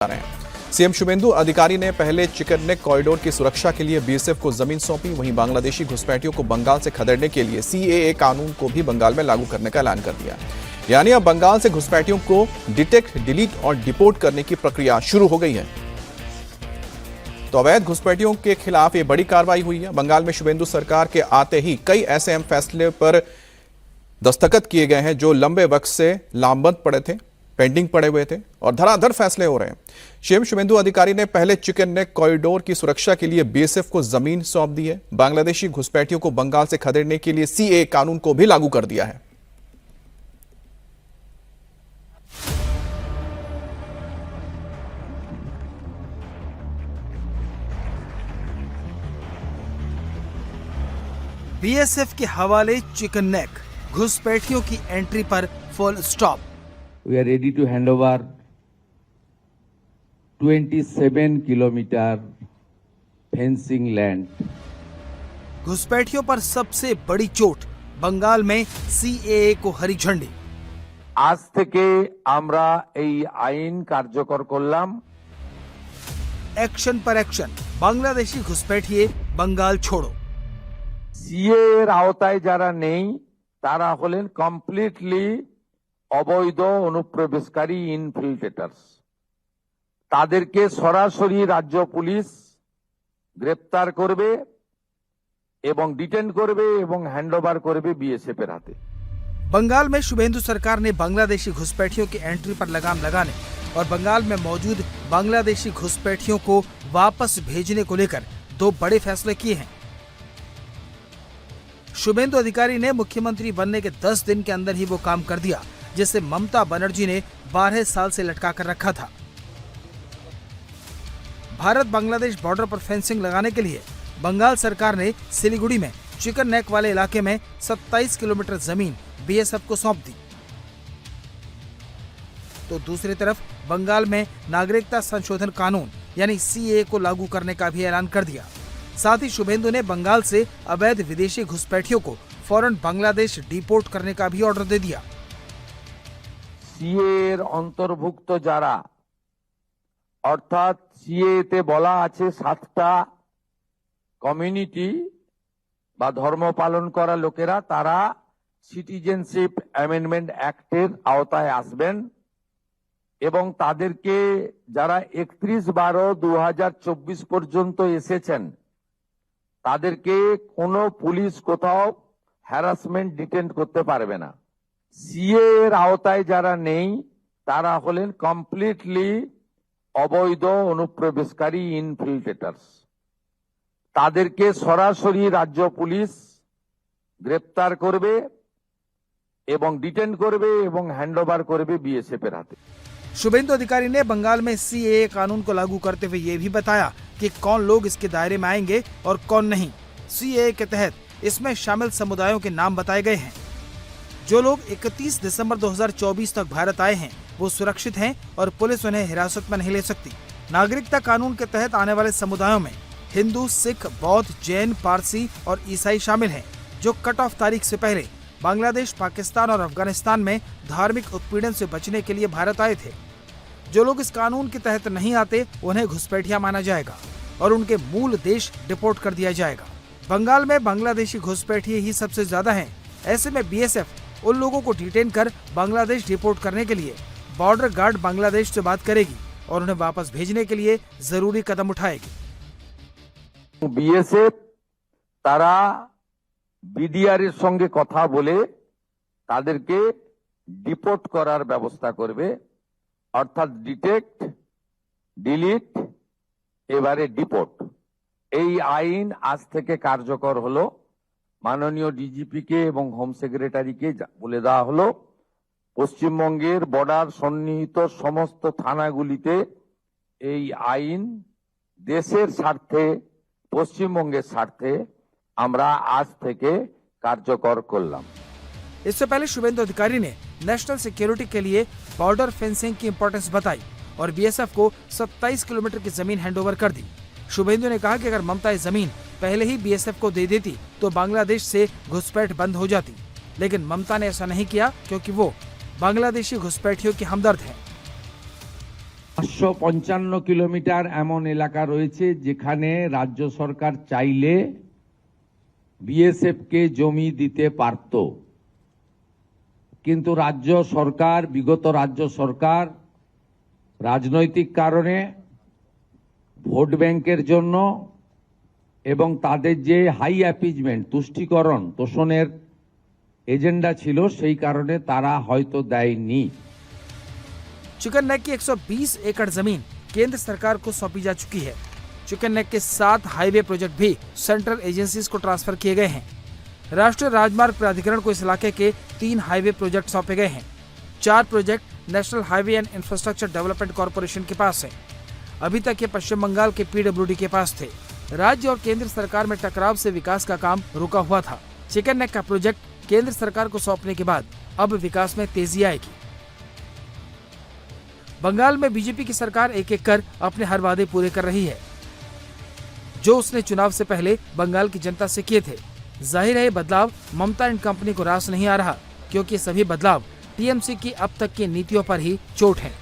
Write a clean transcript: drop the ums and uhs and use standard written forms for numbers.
रहे हैं। सीएम शुभेंदु अधिकारी ने पहले चिकन नेक कॉरिडोर की सुरक्षा के लिए बीएसएफ को जमीन सौंपी। वहीं बांग्लादेशी घुसपैठियों को बंगाल से खदेड़ने के लिए सीएए कानून को भी बंगाल में लागू करने का ऐलान कर दिया। यानी अब बंगाल से घुसपैठियों को डिटेक्ट, डिलीट और डिपोर्ट करने की प्रक्रिया शुरू हो गई है। तो अवैध घुसपैठियों के खिलाफ ये बड़ी कार्रवाई हुई है। बंगाल में शुभेंदु सरकार के आते ही कई ऐसे अहम फैसले पर दस्तखत किए गए हैं जो लंबे वक्त से लामबंद पड़े थे, पेंडिंग पड़े हुए थे और धड़ाधड़ फैसले हो रहे हैं। सीएम शुभेंदु अधिकारी ने पहले चिकन नेक कॉरिडोर की सुरक्षा के लिए बीएसएफ को जमीन सौंप दी है। बांग्लादेशी घुसपैठियों को बंगाल से खदेड़ने के लिए सीएए कानून को भी लागू कर दिया है। बीएसएफ के हवाले चिकन नेक, घुसपैठियों की एंट्री पर full stop. We are ready to hand over 27 kilometer fencing land. घुसपैठियों पर सबसे बड़ी चोट, बंगाल में सीएए को हरी झंडी। আজ থেকে আমরা এই আইন কার্যকর করলাম। एक्शन पर एक्शन, बांग्लादेशी घुसपैठिए बंगाल छोड़ो। সিএ এর আওতায় যারা নেই তারা হলেন কমপ্লিটলি অবৈধ অনুপ্রবেশকারী ইনফিল্ট্রেটার্স। তাদেরকে সরাসরি রাজ্য পুলিশ গ্রেপ্তার করবে এবং ডিটেন করবে এবং হ্যান্ডওভার করবে বিএসএফ এর হাতে। बंगाल में शुभेंदु सरकार ने बांग्लादेशी घुसपैठियों की एंट्री पर लगाम लगाने और बंगाल में मौजूद बांग्लादेशी घुसपैठियों को वापस भेजने को लेकर दो बड़े फैसले किए हैं। शुभेंदु अधिकारी ने मुख्यमंत्री बनने के 10 दिन के अंदर ही वो काम कर दिया जिसे ममता बनर्जी ने 12 साल से लटका कर रखा था। भारत बांग्लादेश बॉर्डर पर फेंसिंग लगाने के लिए बंगाल सरकार ने सिलीगुड़ी में चिकन नेक वाले इलाके में 27 किलोमीटर जमीन बीएसएफ को सौंप दी। तो दूसरी तरफ बंगाल में नागरिकता संशोधन कानून यानी सीएए को लागू करने का भी ऐलान कर दिया। साथ ही शुभेंदु ने बंगाल से अवैध विदेशी घुसपैठियों को फौरन बांग्लादेश डिपोर्ट करने का भी ऑर्डर दे दिया। সিএ এর অন্তর্ভুক্ত যারা, অর্থাৎ সিএ তে বলা আছে 7টা কমিউনিটি বা ধর্ম পালন করা লোকেরা তারা সিটিজেনশিপ অ্যামেন্ডমেন্ট অ্যাক্টের আওতায় আসবেন এবং তাদেরকে যারা 31/12/2024 পর্যন্ত এসেছেন তাদেরকে কোনো পুলিশ কোথাও হ্যারাসমেন্ট ডিটেন্ট করতে পারবে না। সিএ এর আওতায় যারা নেই তারা হলেন কমপ্লিটলি অবৈধ অনুপ্রবেশকারী ইনফিল্ট্রেটার্স। তাদেরকে সরাসরি রাজ্য পুলিশ গ্রেপ্তার করবে এবং ডিটেন করবে এবং হ্যান্ডওভার করবে বিএসএফ এর হাতে। शुभेंदु अधिकारी ने बंगाल में सीएए कानून को लागू करते हुए ये भी बताया कि कौन लोग इसके दायरे में आएंगे और कौन नहीं। सीएए के तहत इसमें शामिल समुदायों के नाम बताए गए हैं। जो लोग 31 दिसंबर 2024 तक भारत आए हैं वो सुरक्षित हैं और पुलिस उन्हें हिरासत में नहीं ले सकती। नागरिकता कानून के तहत आने वाले समुदायों में हिंदू, सिख, बौद्ध, जैन, पारसी और ईसाई शामिल हैं जो कट ऑफ तारीख से पहले बांग्लादेश, पाकिस्तान और अफगानिस्तान में धार्मिक उत्पीड़न से बचने के लिए भारत आए थे। जो लोग इस कानून के तहत नहीं आते उन्हें घुसपैठिया माना जाएगा और उनके मूल देश डिपोर्ट कर दिया जाएगा। बंगाल में बांग्लादेशी घुसपैठिए ही सबसे ज्यादा हैं। ऐसे में बीएसएफ उन लोगों को डिटेन कर बांग्लादेश डिपोर्ट करने के लिए बॉर्डर गार्ड बांग्लादेश से बात करेगी और उन्हें वापस भेजने के लिए जरूरी कदम उठाएगी। বিএসএফ তারা বিডিআর এর সঙ্গে কথা বলে তাদেরকে ডিপোর্ট করার ব্যবস্থা করবে, অর্থাৎ ডিটেক্ট, ডিলিট, এবারে ডিপোর্ট। এই আইন আজ থেকে কার্যকর হলো। মাননীয় ডিজিপি কে এবং হোম সেক্রেটারিকে বলে দেওয়া হলো পশ্চিমবঙ্গের বর্ডার সন্নিহিত সমস্ত থানাগুলিতে এই আইন দেশের স্বার্থে, পশ্চিমবঙ্গের স্বার্থে আমরা আজ থেকে কার্যকর করলাম। इससे पहले शुभेंदु अधिकारी ने नेशनल सिक्योरिटी के लिए बॉर्डर फेंसिंग की इंपॉर्टेंस बताई और बीएसएफ को 27 किलोमीटर की जमीन हैंडओवर कर दी। शुभेंदु ने कहा कि अगर ममता ये जमीन पहले ही बीएसएफ को दे देती तो बांग्लादेश से घुसपैठ बंद हो जाती, लेकिन ममता ने ऐसा नहीं किया क्योंकि वो बांग्लादेशी घुसपैठियों की हमदर्द है। 555 কিলোমিটার এমন এলাকা রয়েছে যেখানে রাজ্য সরকার চাইলে বিএসএফ কে জমি দিতে পারত, কিন্তু বিগত রাজ্য সরকার রাজনৈতিক কারণে, ভোট ব্যাংকের জন্য এবং তাদের যে হাই অ্যাপিজমেন্ট তুষ্টিকরণ তোষণের এজেন্ডা ছিল সেই কারণে তারা হয়তো দেয়নি। चिकन नेक की 120 एकड़ जमीन केंद्र सरकार को सौंपी जा चुकी है। चिकन नेक के 7 हाईवे प्रोजेक्ट भी सेंट्रल एजेंसीज को ट्रांसफर किए गए हैं। राष्ट्रीय राजमार्ग प्राधिकरण को इस इलाके के 3 हाईवे प्रोजेक्ट सौंपे गए हैं। 4 project national highway and infrastructure development corporation के पास है। अभी तक ये पश्चिम बंगाल के पीडब्ल्यूडी के पास थे। राज्य और केंद्र सरकार में टकराव से विकास का काम रुका हुआ था। चिकन नेक का प्रोजेक्ट केंद्र सरकार को सौंपने के बाद अब विकास में तेजी आएगी। बंगाल में बीजेपी की सरकार एक एक कर अपने हर वादे पूरे कर रही है जो उसने चुनाव से पहले बंगाल की जनता से किए थे। जाहिर है बदलाव ममता एंड कंपनी को रास नहीं आ रहा, क्योंकि सभी बदलाव टीएमसी की अब तक की नीतियों पर ही चोट है।